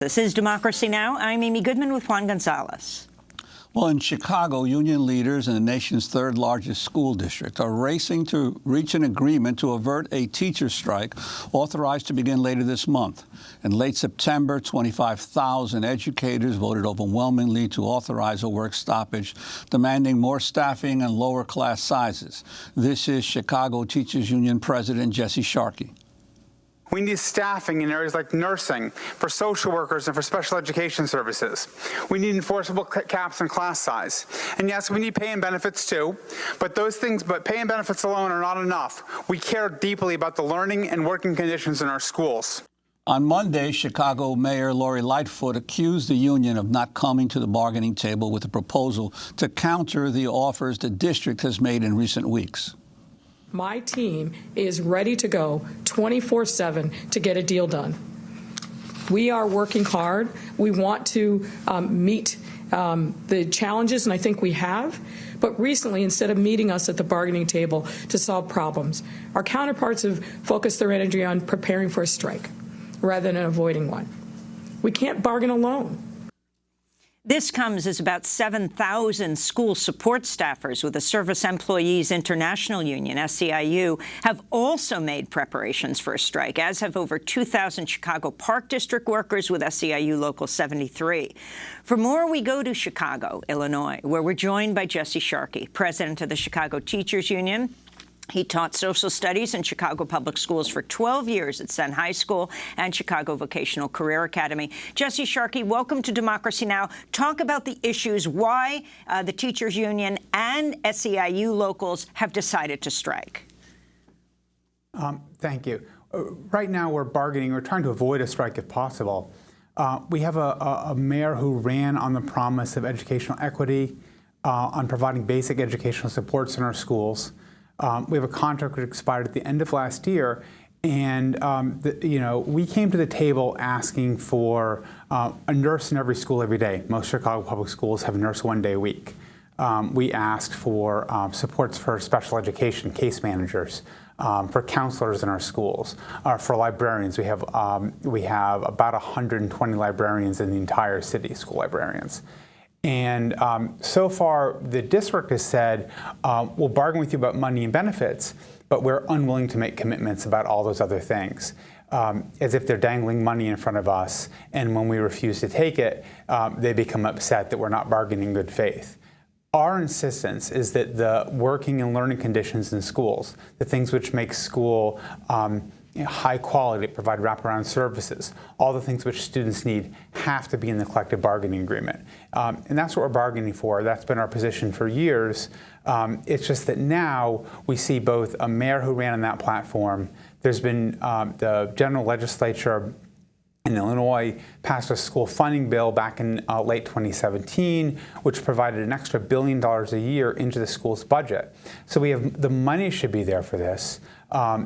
This is Democracy Now! I'm Amy Goodman with Juan Gonzalez. Well, in Chicago, union leaders in the nation's third largest school district are racing to reach an agreement to avert a teacher strike authorized to begin later this month. In late September, 25,000 educators voted overwhelmingly to authorize a work stoppage, demanding more staffing and lower class sizes. This is Chicago Teachers Union President Jesse Sharkey. We need staffing in areas like nursing, for social workers, and for special education services. We need enforceable caps on class size. And yes, we need pay and benefits too, but pay and benefits alone are not enough. We care deeply about the learning and working conditions in our schools. On Monday, Chicago Mayor Lori Lightfoot accused the union of not coming to the bargaining table with a proposal to counter the offers the district has made in recent weeks. My team is ready to go 24/7 to get a deal done. We are working hard. We want to meet the challenges, and I think we have. But recently, instead of meeting us at the bargaining table to solve problems, our counterparts have focused their energy on preparing for a strike rather than avoiding one. We can't bargain alone. This comes as about 7,000 school support staffers with the Service Employees International Union, SEIU, have also made preparations for a strike, as have over 2,000 Chicago Park District workers with SEIU Local 73. For more, we go to Chicago, Illinois, where we're joined by Jesse Sharkey, president of the Chicago Teachers Union. He taught social studies in Chicago Public Schools for 12 years at Senn High School and Chicago Vocational Career Academy. Jesse Sharkey, welcome to Democracy Now! Talk about the issues, why the Teachers Union and SEIU locals have decided to strike. Thank you. Right now we're bargaining. We're trying to avoid a strike if possible. We have a mayor who ran on the promise of educational equity, on providing basic educational supports in our schools. We have a contract that expired at the end of last year, and we came to the table asking for a nurse in every school every day. Most Chicago public schools have a nurse 1 day a week. We asked for supports for special education case managers, for counselors in our schools, for librarians. We have about 120 librarians in the entire city, school librarians. And so far, the district has said, we'll bargain with you about money and benefits, but we're unwilling to make commitments about all those other things, as if they're dangling money in front of us. And when we refuse to take it, they become upset that we're not bargaining in good faith. Our insistence is that the working and learning conditions in schools, the things which make school high quality, provide wraparound services, all the things which students need have to be in the collective bargaining agreement. And that's what we're bargaining for. That's been our position for years. It's just that now we see both a mayor who ran on that platform. There's been the general legislature in Illinois passed a school funding bill back in late 2017, which provided an extra $1 billion a year into the school's budget. So we have the money should be there for this.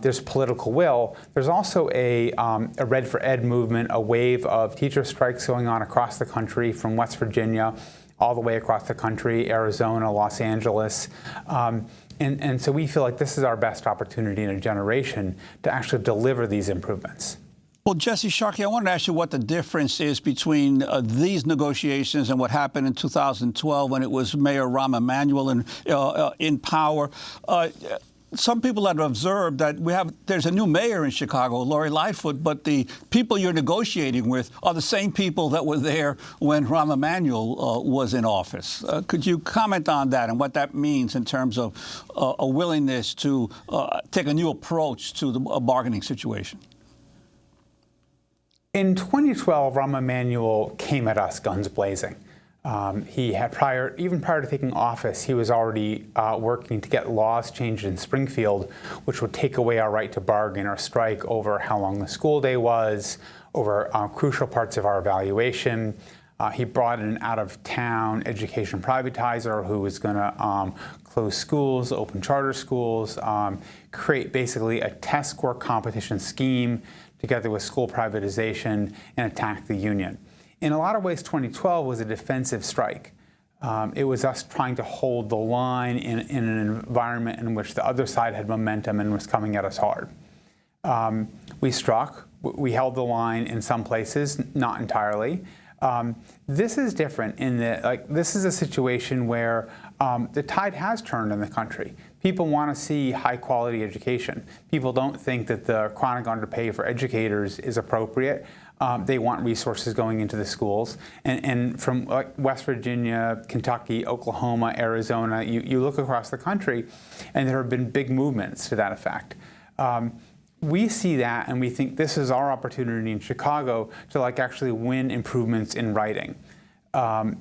There's political will. There's also a Red for Ed movement, a wave of teacher strikes going on across the country, from West Virginia all the way across the country, Arizona, Los Angeles. And so we feel like this is our best opportunity in a generation to actually deliver these improvements. Well, Jesse Sharkey, I wanted to ask you what the difference is between these negotiations and what happened in 2012 when it was Mayor Rahm Emanuel in power. Some people have observed that there's a new mayor in Chicago, Lori Lightfoot, but the people you're negotiating with are the same people that were there when Rahm Emanuel was in office. Could you comment on that and what that means in terms of a willingness to take a new approach to the bargaining situation? In 2012, Rahm Emanuel came at us guns blazing. He had even prior to taking office, he was already working to get laws changed in Springfield, which would take away our right to bargain or strike over how long the school day was, over crucial parts of our evaluation. He brought in an out-of-town education privatizer who was going to close schools, open charter schools, create basically a test score competition scheme together with school privatization, and attack the union. In a lot of ways, 2012 was a defensive strike. It was us trying to hold the line in an environment in which the other side had momentum and was coming at us hard. We struck. We held the line in some places, not entirely. This is different in that, this is a situation where the tide has turned in the country. People want to see high-quality education. People don't think that the chronic underpay for educators is appropriate. They want resources going into the schools. And from West Virginia, Kentucky, Oklahoma, Arizona, you look across the country, and there have been big movements to that effect. We see that, and we think this is our opportunity in Chicago to actually win improvements in writing.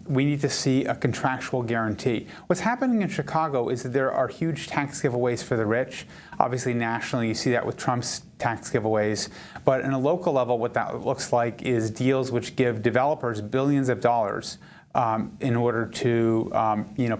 We need to see a contractual guarantee. What's happening in Chicago is that there are huge tax giveaways for the rich. Obviously, nationally, you see that with Trump's tax giveaways. But in a local level, what that looks like is deals which give developers billions of dollars in order to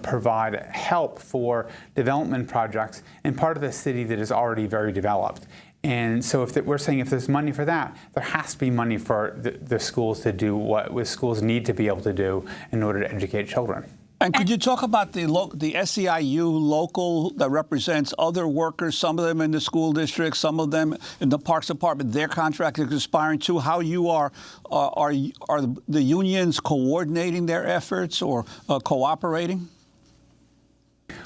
provide help for development projects in part of the city that is already very developed. And so we're saying if there's money for that, there has to be money for the schools to do what schools need to be able to do in order to educate children. And could you talk about the SEIU Local that represents other workers, some of them in the school district, some of them in the Parks Department, their contract is expiring too, how you are the unions coordinating their efforts or cooperating?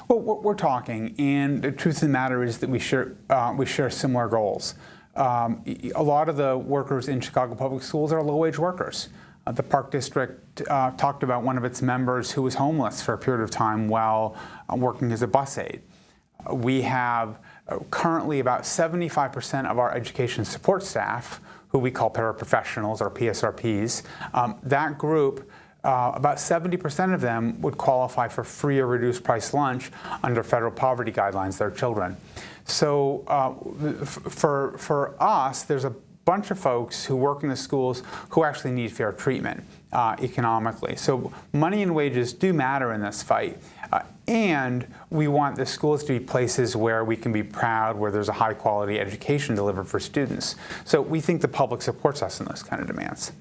Well, we're talking, and the truth of the matter is that we share similar goals. A lot of the workers in Chicago public schools are low-wage workers. The Park District talked about one of its members who was homeless for a period of time while working as a bus aide. We have currently about 75% of our education support staff, who we call paraprofessionals or PSRPs. That group, about 70% of them would qualify for free or reduced price lunch under federal poverty guidelines, their children. So for us, there's a bunch of folks who work in the schools who actually need fair treatment economically. So money and wages do matter in this fight. And we want the schools to be places where we can be proud, where there's a high quality education delivered for students. So we think the public supports us in those kind of demands.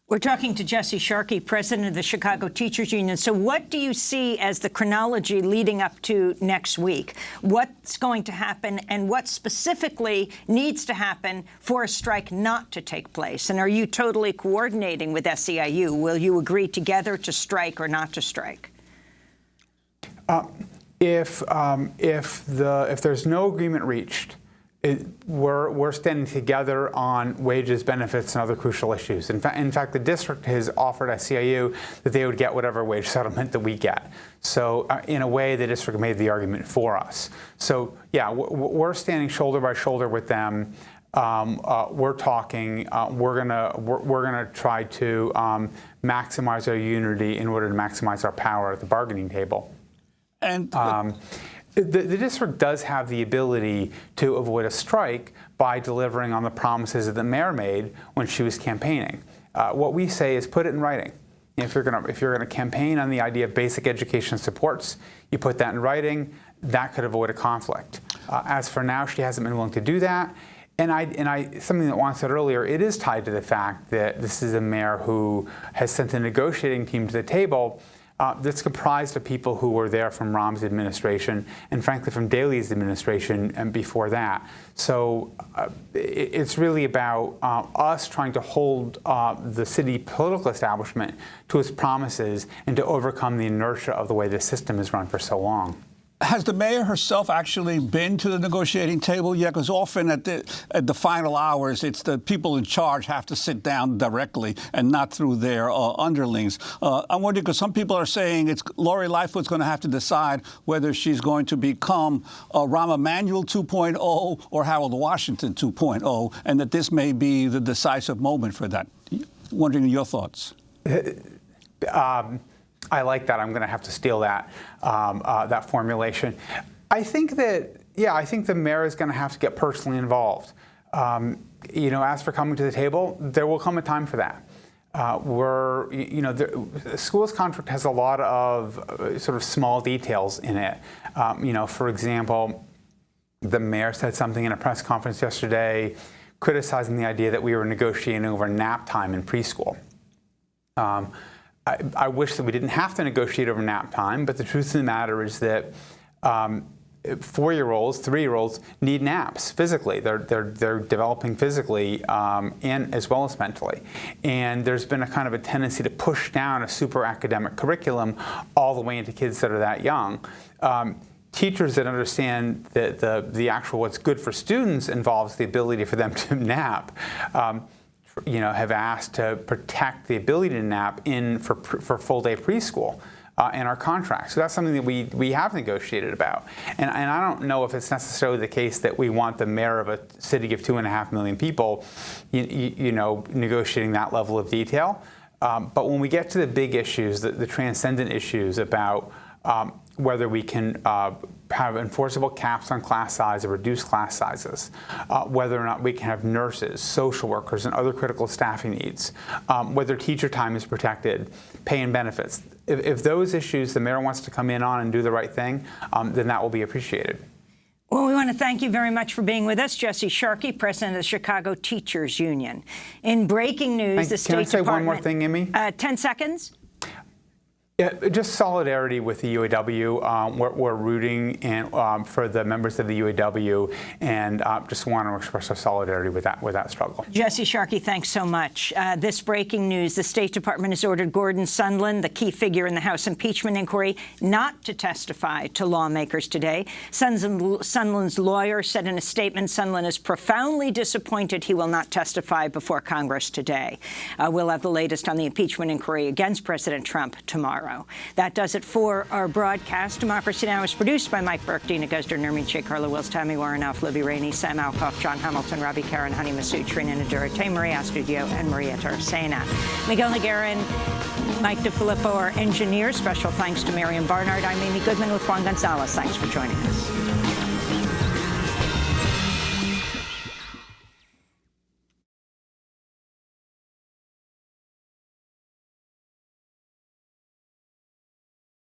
We're talking to Jesse Sharkey, president of the Chicago Teachers Union. So what do you see as the chronology leading up to next week? What's going to happen and what specifically needs to happen for a strike not to take place? And are you totally coordinating with SEIU? Will you agree together to strike or not to strike? If there's no agreement reached, we're standing together on wages, benefits, and other crucial issues. In fact, the district has offered SEIU that they would get whatever wage settlement that we get. So in a way, the district made the argument for us. So yeah, we're standing shoulder by shoulder with them. We're talking. We're gonna try to maximize our unity in order to maximize our power at the bargaining table. And the district does have the ability to avoid a strike by delivering on the promises that the mayor made when she was campaigning. What we say is put it in writing. If you're gonna campaign on the idea of basic education supports, you put that in writing. That could avoid a conflict. As for now, she hasn't been willing to do that. And something that Juan said earlier, it is tied to the fact that this is a mayor who has sent a negotiating team to the table that's comprised of people who were there from Rahm's administration and, frankly, from Daley's administration and before that. So it's really about us trying to hold the city political establishment to its promises and to overcome the inertia of the way the system is run for so long. Has the mayor herself actually been to the negotiating table yet? Because often at the final hours, it's the people in charge have to sit down directly and not through their underlings. I'm wondering, because some people are saying it's Lori Lightfoot's going to have to decide whether she's going to become Rahm Emanuel 2.0 or Harold Washington 2.0, and that this may be the decisive moment for that. Wondering your thoughts. I like that. I'm going to have to steal that that formulation. I think the mayor is going to have to get personally involved. As for coming to the table, there will come a time for that. The schools contract has a lot of sort of small details in it. For example, the mayor said something in a press conference yesterday, criticizing the idea that we were negotiating over nap time in preschool. I wish that we didn't have to negotiate over nap time, but the truth of the matter is that 4-year-olds, 3-year-olds need naps physically. They're developing physically and as well as mentally. And there's been a kind of a tendency to push down a super academic curriculum all the way into kids that are that young. Teachers that understand that the actual what's good for students involves the ability for them to nap, have asked to protect the ability to nap for full-day preschool in our contract. So that's something that we have negotiated about. And I don't know if it's necessarily the case that we want the mayor of a city of 2.5 million people, negotiating that level of detail. But when we get to the big issues, the transcendent issues about whether we can have enforceable caps on class size or reduce class sizes, whether or not we can have nurses, social workers, and other critical staffing needs, whether teacher time is protected, pay and benefits. If those issues the mayor wants to come in on and do the right thing, then that will be appreciated. Well, we want to thank you very much for being with us. Jesse Sharkey, president of the Chicago Teachers Union. In breaking news, the State Department... Can I say one more thing, Amy? 10 seconds. Yeah, just solidarity with the UAW. We're rooting for the members of the UAW, and just want to express our solidarity with that struggle. Jesse Sharkey, thanks so much. This breaking news: the State Department has ordered Gordon Sondland, the key figure in the House impeachment inquiry, not to testify to lawmakers today. Sondland's lawyer said in a statement, Sondland is profoundly disappointed he will not testify before Congress today. We'll have the latest on the impeachment inquiry against President Trump tomorrow. That does it for our broadcast. Democracy Now! Is produced by Mike Burke, Dina Guzder, Nermeen Sheikh, Carla Wills, Tammy Warrenoff, Libby Rainey, Sam Alcoff, John Hamilton, Robbie Karen, Honey Masood, Trina Nadura, Tay Marie Astudio, and Maria Taracena. Miguel Nagarin, Mike DeFilippo, our engineers. Special thanks to Miriam Barnard. I'm Amy Goodman with Juan Gonzalez. Thanks for joining us.